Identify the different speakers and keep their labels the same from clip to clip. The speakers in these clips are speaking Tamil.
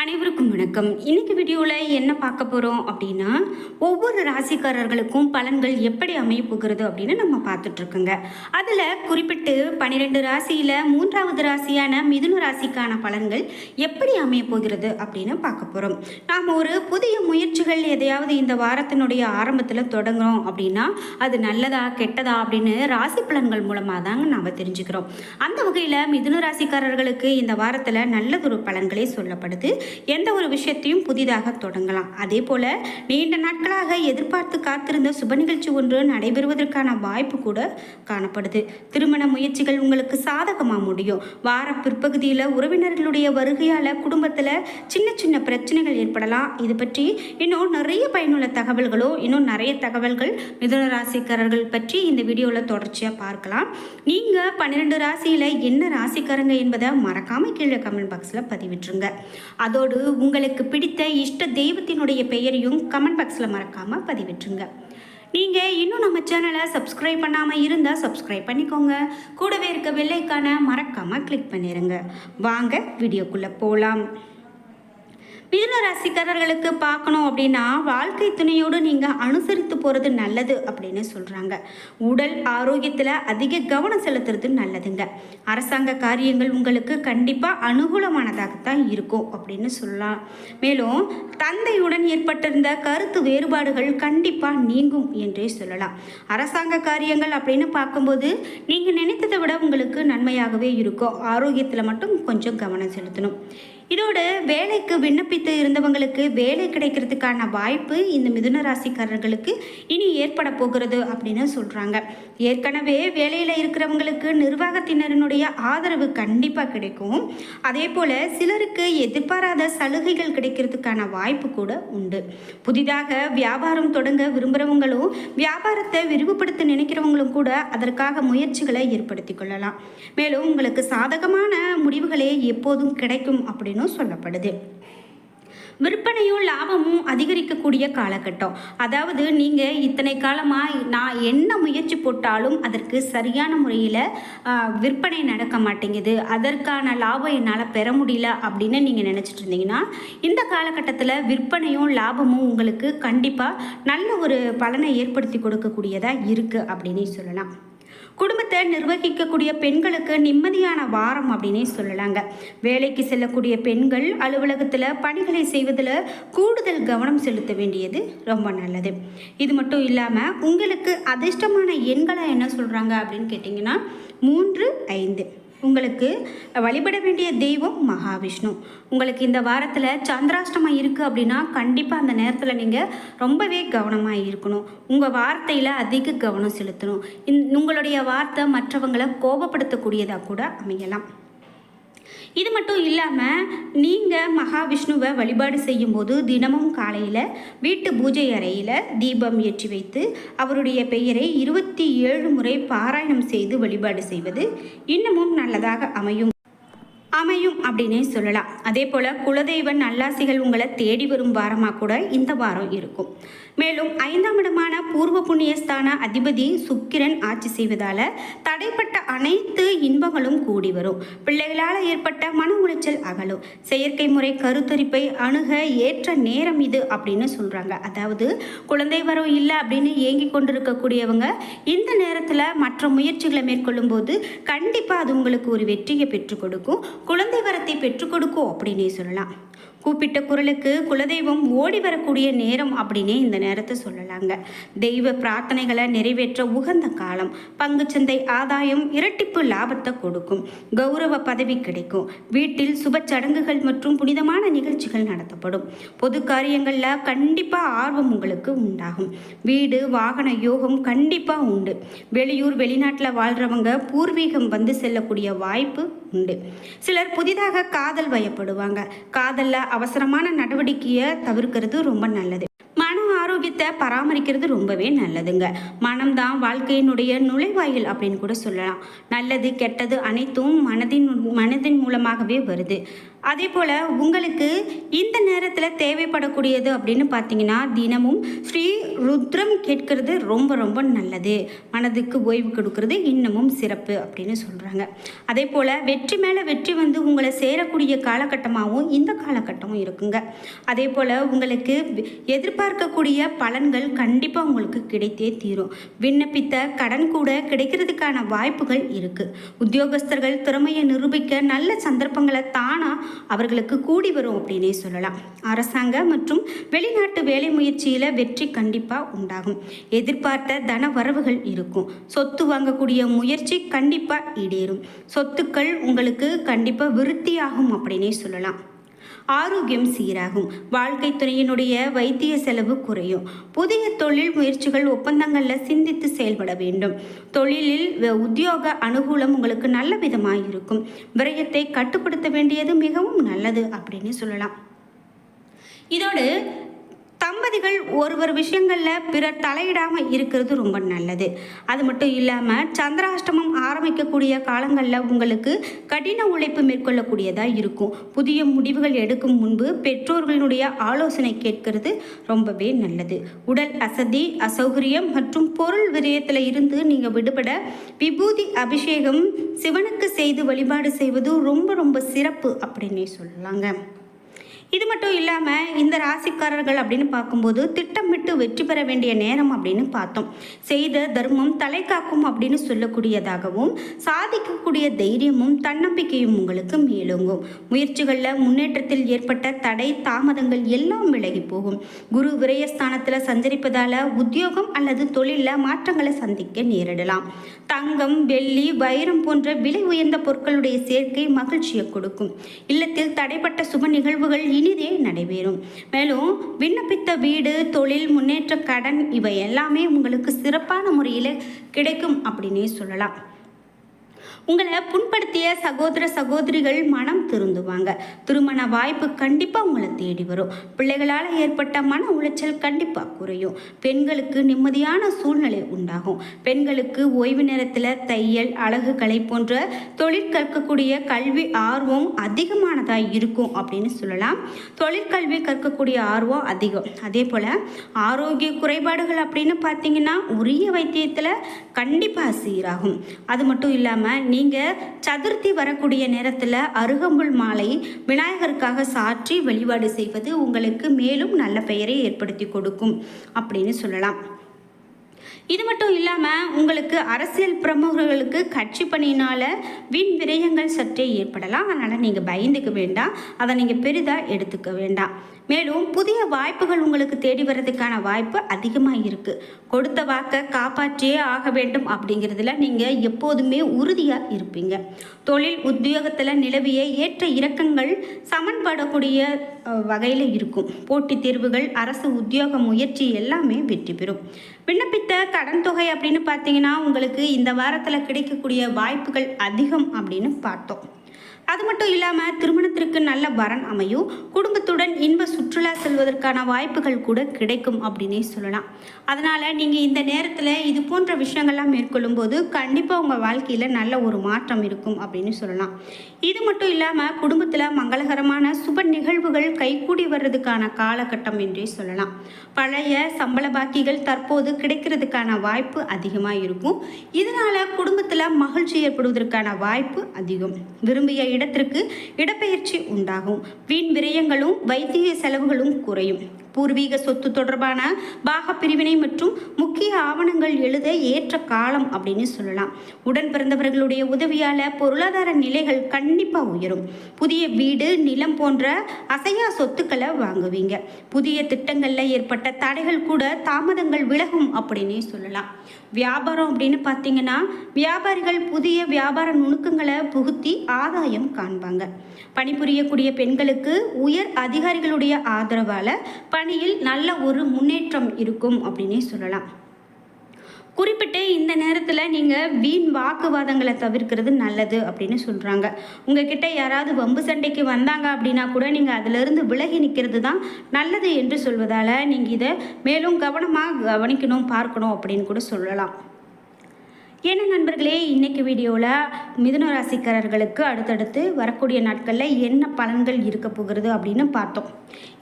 Speaker 1: அனைவருக்கும் வணக்கம். இன்னைக்கு வீடியோவில் என்ன பார்க்க போகிறோம் அப்படின்னா, ஒவ்வொரு ராசிக்காரர்களுக்கும் பலன்கள் எப்படி அமைய போகிறது அப்படின்னு நம்ம பார்த்துட்ருக்கோங்க. அதில் குறிப்பிட்டு 12 ராசியில் 3வது ராசியான மிதுன ராசிக்கான பலன்கள் எப்படி அமைய போகிறது அப்படின்னு பார்க்க போகிறோம். நாம் ஒரு புதிய முயற்சிகள் எதையாவது இந்த வாரத்தினுடைய ஆரம்பத்தில் தொடங்குறோம் அப்படின்னா, அது நல்லதா கெட்டதா அப்படின்னு ராசி பலன்கள் மூலமாக தாங்க நாம் தெரிஞ்சுக்கிறோம். அந்த வகையில் மிதுன ராசிக்காரர்களுக்கு இந்த வாரத்தில் நல்லதொரு பலன்களே சொல்லப்படுது. எந்த ஒரு விஷயத்தையும் புதிதாக தொடங்கலாம். அதே போல நீண்ட நாட்களாக எதிர்பார்த்து காத்திருந்த சுப நிகழ்ச்சி ஒன்று நடைபெறுவதற்கான வாய்ப்பு கூட காணப்படுது. திருமண முயற்சிகள் உங்களுக்கு சாதகமாக முடியும். வார பிற்பகுதியில் உறவினர்களுடைய வருகையால் குடும்பத்தில் சின்ன சின்ன பிரச்சனைகள் ஏற்படலாம். இது பற்றி இன்னும் நிறைய பயனுள்ள தகவல்களோ இன்னும் நிறைய தகவல்கள் மிதுன ராசிக்காரர்கள் பற்றி இந்த வீடியோவில் தொடர்ச்சியாக பார்க்கலாம். நீங்கள் 12 ராசியில் என்ன ராசிக்காரங்க என்பதை மறக்காமல் கீழே கமெண்ட் பாக்ஸில் பதிவிட்டுருங்க. அதோடு உங்களுக்கு பிடித்த இஷ்ட தெய்வத்தினுடைய பெயரையும் கமெண்ட் பாக்ஸில் மறக்காமல் பதிவிட்டுருங்க. நீங்கள் இன்னும் நம்ம சேனலை சப்ஸ்கிரைப் பண்ணாமல் இருந்தால் சப்ஸ்கிரைப் பண்ணிக்கோங்க. கூடவே இருக்க பெல் ஐகானை மறக்காமல் கிளிக் பண்ணிடுங்க. வாங்க வீடியோக்குள்ளே போகலாம். மிதுன ராசிக்காரர்களுக்கு பார்க்கணும் அப்படின்னா, வாழ்க்கை துணையோடு நீங்கள் அனுசரித்து போகிறது நல்லது அப்படின்னு சொல்கிறாங்க. உடல் ஆரோக்கியத்தில் அதிக கவனம் செலுத்துறது நல்லதுங்க. அரசாங்க காரியங்கள் உங்களுக்கு கண்டிப்பாக அனுகூலமானதாகத்தான் இருக்கும் அப்படின்னு சொல்லலாம். மேலும் தந்தையுடன் ஏற்பட்டிருந்த கருத்து வேறுபாடுகள் கண்டிப்பாக நீங்கும் என்றே சொல்லலாம். அரசாங்க காரியங்கள் அப்படின்னு பார்க்கும்போது நீங்கள் நினைத்ததை விட உங்களுக்கு நன்மையாகவே இருக்கும். ஆரோக்கியத்தில் மட்டும் கொஞ்சம் கவனம் செலுத்தணும். இதோடு வேலைக்கு விண்ணப்பித்து இருந்தவங்களுக்கு வேலை கிடைக்கிறதுக்கான வாய்ப்பு இந்த மிதுன ராசிக்காரர்களுக்கு இனி ஏற்பட போகிறது அப்படின்னு சொல்கிறாங்க. ஏற்கனவே வேலையில் இருக்கிறவங்களுக்கு நிர்வாகத்தினரினுடைய ஆதரவு கண்டிப்பாக கிடைக்கும். அதே போல் சிலருக்கு எதிர்பாராத சலுகைகள் கிடைக்கிறதுக்கான வாய்ப்பு கூட உண்டு. புதிதாக வியாபாரம் தொடங்க விரும்புகிறவங்களும் வியாபாரத்தை விரிவுபடுத்த நினைக்கிறவங்களும் கூட அதற்காக முயற்சிகளை ஏற்படுத்தி கொள்ளலாம். மேலும் உங்களுக்கு சாதகமான முடிவுகளே எப்போதும் கிடைக்கும் அப்படின்னு சொல்லப்படுது. விற்பனையும் லாபமும் அதிகரிக்கக்கூடிய காலகட்டம். அதாவது நீங்கள் இத்தனை காலமாக நான் என்ன முயற்சி போட்டாலும் அதற்கு சரியான முறையில் விற்பனை நடக்க மாட்டேங்குது, அதற்கான லாபம் என்னால் பெற முடியல அப்படின்னு நீங்கள் நினச்சிட்டு இருந்தீங்கன்னா, இந்த காலகட்டத்தில் விற்பனையும் லாபமும் உங்களுக்கு கண்டிப்பாக நல்ல ஒரு பலனை ஏற்படுத்தி கொடுக்கக்கூடியதாக இருக்குது அப்படின்னு சொல்லலாம். குடும்பத்தை நிர்வகிக்கக்கூடிய பெண்களுக்கு நிம்மதியான வாரம் அப்படின்னே சொல்லலாங்க. வேலைக்கு செல்லக்கூடிய பெண்கள் அலுவலகத்தில் பணிகளை செய்வதில் கூடுதல் கவனம் செலுத்த வேண்டியது ரொம்ப நல்லது. இது மட்டும் இல்லாமல் உங்களுக்கு அதிர்ஷ்டமான எண்களை என்ன சொல்கிறாங்க அப்படின்னு கேட்டிங்கன்னா 3, 5. உங்களுக்கு வழிபட வேண்டிய தெய்வம் மகாவிஷ்ணு. உங்களுக்கு இந்த வாரத்தில் சந்திராஷ்டமம் இருக்குது அப்படின்னா கண்டிப்பாக அந்த நேரத்தில் நீங்கள் ரொம்பவே கவனமாக இருக்கணும். உங்கள் வார்த்தையில் அதிக கவனம் செலுத்தணும். உங்களுடைய வார்த்தை மற்றவங்களை கோபப்படுத்தக்கூடியதாக கூட அமையலாம். இது மட்டும் இல்லாமல் நீங்கள் மகாவிஷ்ணுவை வழிபாடு செய்யும்போது தினமும் காலையில் வீட்டு பூஜை அறையில் தீபம் ஏற்றி வைத்து அவருடைய பெயரை 27 முறை பாராயணம் செய்து வழிபாடு செய்வது இன்னமும் நல்லதாக அமையும் அப்படின்னே சொல்லலாம். அதே போல் குலதெய்வ நல்லாசிகள் உங்களை தேடி வரும் வாரமாக கூட இந்த வாரம் இருக்கும். மேலும் 5ஆம் இடமான பூர்வ புண்ணியஸ்தான அதிபதி சுக்கிரன் ஆட்சி செய்வதால் தடைப்பட்ட அனைத்து இன்பங்களும் கூடி வரும். பிள்ளைகளால் ஏற்பட்ட மன உளைச்சல் அகலும். செயற்கை முறை கருத்தரிப்பை அணுக ஏற்ற நேரம் இது அப்படின்னு சொல்கிறாங்க. அதாவது குழந்தை வரம் இல்லை அப்படின்னு ஏங்கி கொண்டிருக்கக்கூடியவங்க இந்த நேரத்தில் மற்ற முயற்சிகளை மேற்கொள்ளும் போது கண்டிப்பாக அது உங்களுக்கு ஒரு வெற்றியை பெற்றுக் கொடுக்கும், குழந்தை வரத்தை பெற்றுக் கொடுக்கும் அப்படின்னே சொல்லலாம். கூப்பிட்ட குரலுக்கு குலதெய்வம் ஓடி வரக்கூடிய நேரம் அப்படின்னே இந்த நேரத்தை சொல்லலாங்க. தெய்வ பிரார்த்தனைகளை நிறைவேற்ற உகந்த காலம். பங்குச்சந்தை ஆதாயம் இரட்டிப்பு லாபத்தை கொடுக்கும். கௌரவ பதவி கிடைக்கும். வீட்டில் சுப சடங்குகள் மற்றும் புனிதமான நிகழ்ச்சிகள் நடத்தப்படும். பொது காரியங்களில் கண்டிப்பாக ஆர்வம் உங்களுக்கு உண்டாகும். வீடு வாகன யோகம் கண்டிப்பாக உண்டு. வெளியூர் வெளிநாட்டில் வாழ்கிறவங்க பூர்வீகம் வந்து செல்லக்கூடிய வாய்ப்பு உண்டு. சிலர் புதிதாக காதல் வயப்படுவாங்க. காதலில் அவசரமான நடவடிக்கையை தவிர்க்கிறது ரொம்ப நல்லது. மன ஆரோக்கியத்தை பராமரிக்கிறது ரொம்பவே நல்லதுங்க. மனம்தான் வாழ்க்கையினுடைய நுழைவாயில் அப்படின்னு கூட சொல்லலாம். நல்லது கெட்டது அனைத்தும் மனதின் மூலமாகவே வருது. அதே போல் உங்களுக்கு இந்த நேரத்தில் தேவைப்படக்கூடியது அப்படின்னு பார்த்தீங்கன்னா தினமும் ஸ்ரீ ருத்ரம் கேட்கறது ரொம்ப ரொம்ப நல்லது. மனதுக்கு ஓய்வு கொடுக்கறது இன்னமும் சிறப்பு அப்படின்னு சொல்கிறாங்க. அதே போல் வெற்றி மேலே வெற்றி வந்து உங்களை சேரக்கூடிய காலகட்டமாகவும் இந்த காலகட்டமும் இருக்குங்க. அதே போல் உங்களுக்கு எதிர்பார்க்கக்கூடிய பலன்கள் கண்டிப்பாக உங்களுக்கு கிடைத்தே தீரும். விண்ணப்பித்த கடன் கூட கிடைக்கிறதுக்கான வாய்ப்புகள் இருக்குது. உத்தியோகஸ்தர்கள் திறமையை நிரூபிக்க நல்ல சந்தர்ப்பங்களை தானாக அவர்களுக்கு கூடி வரும் அப்படின்னே சொல்லலாம். அரசாங்க மற்றும் வெளிநாட்டு வேலை முயற்சியில் வெற்றி கண்டிப்பாக உண்டாகும். எதிர்பார்த்த தன வரவுகள் இருக்கும். சொத்து வாங்கக்கூடிய முயற்சி கண்டிப்பாக ஈடேறும். சொத்துக்கள் உங்களுக்கு கண்டிப்பாக விருத்தியாகும் அப்படின்னே சொல்லலாம். ஆரோக்கியம் சீராகும். வாழ்க்கை துணையினுடைய வைத்திய செலவு குறையும். புதிய தொழில் முயற்சிகள் ஒப்பந்தங்களில் சிந்தித்து செயல்பட வேண்டும். தொழிலில் உத்தியோக அனுகூலம் உங்களுக்கு நல்ல விதமாக இருக்கும். விரயத்தை கட்டுப்படுத்த வேண்டியது மிகவும் நல்லது அப்படின்னு சொல்லலாம். இதோடு தம்பதிகள் ஒரு விஷயங்களில் பிறர் தலையிடாமல் இருக்கிறது ரொம்ப நல்லது. அது மட்டும் இல்லாமல் சந்திராஷ்டமம் ஆரம்பிக்கக்கூடிய காலங்களில் உங்களுக்கு கடின உழைப்பு மேற்கொள்ளக்கூடியதாக இருக்கும். புதிய முடிவுகள் எடுக்கும் முன்பு பெற்றோர்களுடைய ஆலோசனை கேட்கறது ரொம்பவே நல்லது. உடல் அசதி, அசௌகரியம் மற்றும் பொருள் விரயத்தில் இருந்து நீங்கள் விடுபட விபூதி அபிஷேகம் சிவனுக்கு செய்து வழிபாடு செய்வது ரொம்ப ரொம்ப சிறப்பு அப்படின்னே சொல்லலாங்க. இது மட்டும் இல்லாமல் இந்த ராசிக்காரர்கள் அப்படின்னு பார்க்கும்போது திட்டமிட்டு வெற்றி பெற வேண்டிய நேரம் அப்படின்னு பார்த்தோம். செய்த தர்மம் தலை காக்கும் அப்படின்னு சொல்லக்கூடியதாகவும் சாதிக்கக்கூடிய தைரியமும் தன்னம்பிக்கையும் உங்களுக்கு மேலோங்கும். முயற்சிகளில் முன்னேற்றத்தில் ஏற்பட்ட தடை தாமதங்கள் எல்லாம் விலகி போகும். குரு விரயஸ்தானத்தில் சஞ்சரிப்பதால் உத்தியோகம் அல்லது தொழிலில் மாற்றங்களை சந்திக்க நேரிடலாம். தங்கம், வெள்ளி, வைரம் போன்ற விலை உயர்ந்த பொருட்களுடைய சேர்க்கை மகிழ்ச்சியை கொடுக்கும். இல்லத்தில் தடைப்பட்ட சுப நிகழ்வுகள் இனிதே நடைபெறும். மேலும் விண்ணப்பித்த வீடு, தொழில், முன்னேற்ற, கடன் இவை எல்லாமே உங்களுக்கு சிறப்பான முறையில் கிடைக்கும் அப்படின்னே சொல்லலாம். உங்களை புண்படுத்திய சகோதர சகோதரிகள் மனம் திருந்துவாங்க. திருமண வாய்ப்பு கண்டிப்பாக உங்களை தேடி வரும். பிள்ளைகளால் ஏற்பட்ட மன உளைச்சல் கண்டிப்பாக குறையும். பெண்களுக்கு நிம்மதியான சூழ்நிலை உண்டாகும். பெண்களுக்கு ஓய்வு நேரத்தில் தையல், அழகு கலை போன்ற தொழில் கற்கக்கூடிய கல்வி ஆர்வம் அதிகமானதாக இருக்கும் அப்படின்னு சொல்லலாம். தொழிற்கல்வி கற்கக்கூடிய ஆர்வம் அதிகம். அதே போல் ஆரோக்கிய குறைபாடுகள் அப்படின்னு பார்த்தீங்கன்னா உரிய வைத்தியத்தில் கண்டிப்பாக சீராகும். அது மட்டும் இல்லாமல் நீங்கள் சதுர்த்தி வரக்கூடிய நேரத்தில் அருகம்புல் மாலை விநாயகருக்காக சாற்றி வழிபாடு செய்வது உங்களுக்கு மேலும் நல்ல பெயரை ஏற்படுத்தி கொடுக்கும் அப்படின்னு சொல்லலாம். இது மட்டும் இல்லாமல் உங்களுக்கு அரசியல் பிரமுகர்களுக்கு கட்சி பணியினால் வீண் விரயங்கள் சற்றே ஏற்படலாம். அதனால் நீங்கள் பயந்துக்க வேண்டாம். அதை நீங்கள் பெரிதாக எடுத்துக்க வேண்டாம். மேலும் புதிய வாய்ப்புகள் உங்களுக்கு தேடி வர்றதுக்கான வாய்ப்பு அதிகமாக இருக்குது. கொடுத்த வாக்கை காப்பாற்றியே ஆக வேண்டும் அப்படிங்கிறதுல நீங்கள் எப்போதுமே உறுதியாக இருப்பீங்க. தொழில் உத்தியோகத்தில் நிலவிய ஏற்ற இறக்கங்கள் சமன்படக்கூடிய வகையில் இருக்கும். போட்டித் தேர்வுகள், அரசு உத்தியோக முயற்சி எல்லாமே வெற்றி பெறும். விண்ணப்பித்த கடன் தொகை அப்படின்னு பார்த்தீங்கன்னா உங்களுக்கு இந்த வாரத்தில் கிடைக்கக்கூடிய வாய்ப்புகள் அதிகம் அப்படின்னு பார்த்தோம். அது மட்டும் இல்லாமல் திருமணத்திற்கு நல்ல வரன் அமையும். குடும்பத்துடன் இன்ப சுற்றுலா செல்வதற்கான வாய்ப்புகள் கூட கிடைக்கும் அப்படின்னே சொல்லலாம். அதனால் நீங்கள் இந்த நேரத்தில் இது போன்ற விஷயங்கள்லாம் மேற்கொள்ளும் போது கண்டிப்பாக உங்கள் வாழ்க்கையில் நல்ல ஒரு மாற்றம் இருக்கும் அப்படின்னு சொல்லலாம். இது மட்டும் இல்லாமல் குடும்பத்தில் மங்களகரமான சுப நிகழ்வுகள் கைகூடி வர்றதுக்கான காலகட்டம் என்றே சொல்லலாம். பழைய சம்பள பாக்கிகள் தற்போது கிடைக்கிறதுக்கான வாய்ப்பு அதிகமாக இருக்கும். இதனால் குடும்பத்தில் மகிழ்ச்சி ஏற்படுவதற்கான வாய்ப்பு அதிகம். விரும்பிய இடத்திற்கு இடப்பெயர்ச்சி உண்டாகும். வீண் விரயங்களும் வைத்திய செலவுகளும் குறையும். பூர்வீக சொத்து தொடர்பான பாக பிரிவினை மற்றும் முக்கிய ஆவணங்கள் எழுத ஏற்ற காலம் அப்படின்னு சொல்லலாம். உடன் பிறந்தவர்களுடைய உதவியால் பொருளாதார நிலைகள் கண்டிப்பாக உயரும். புதிய வீடு, நிலம் போன்ற அசையா சொத்துக்களை வாங்குவீங்க. புதிய திட்டங்களில் ஏற்பட்ட தடைகள் கூட தாமதங்கள் விலகும் அப்படின்னே சொல்லலாம். வியாபாரம் அப்படின்னு பார்த்தீங்கன்னா வியாபாரிகள் புதிய வியாபார நுணுக்கங்களை புகுத்தி ஆதாயம் காண்பாங்க. பணிபுரியக்கூடிய பெண்களுக்கு உயர் அதிகாரிகளுடைய ஆதரவால் பணியில் நல்ல ஒரு முன்னேற்றம் இருக்கும் அப்படின்னே சொல்லலாம். குறிப்பிட்டு இந்த நேரத்தில் நீங்கள் வீண் வாக்குவாதங்களை தவிர்க்கிறது நல்லது அப்படின்னு சொல்கிறாங்க. உங்ககிட்ட யாராவது வம்பு சண்டைக்கு வந்தாங்க அப்படின்னா கூட நீங்கள் அதிலிருந்து விலகி நிற்கிறது தான் நல்லது என்று சொல்வதால் நீங்கள் இதை மேலும் கவனமாக கவனிக்கணும், பார்க்கணும் அப்படின்னு கூட சொல்லலாம். என்ன நண்பர்களே, இன்னைக்கு வீடியோவில் மிதுன ராசிக்காரர்களுக்கு அடுத்தடுத்து வரக்கூடிய நாட்களில் என்ன பலன்கள் இருக்க போகிறது அப்படின்னு பார்த்தோம்.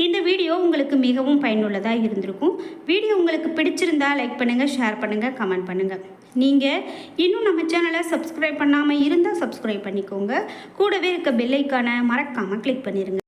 Speaker 1: இந்த வீடியோ உங்களுக்கு மிகவும் பயனுள்ளதாக இருந்திருக்கும். வீடியோ உங்களுக்கு பிடிச்சிருந்தா லைக் பண்ணுங்கள், ஷேர் பண்ணுங்கள், கமெண்ட் பண்ணுங்கள். நீங்கள் இன்னும் நம்ம சேனலை சப்ஸ்கிரைப் பண்ணாமல் இருந்தால் சப்ஸ்கிரைப் பண்ணிக்கோங்க. கூடவே இருக்க பெல் ஐக்கானை மறக்காமல் கிளிக் பண்ணிடுங்க.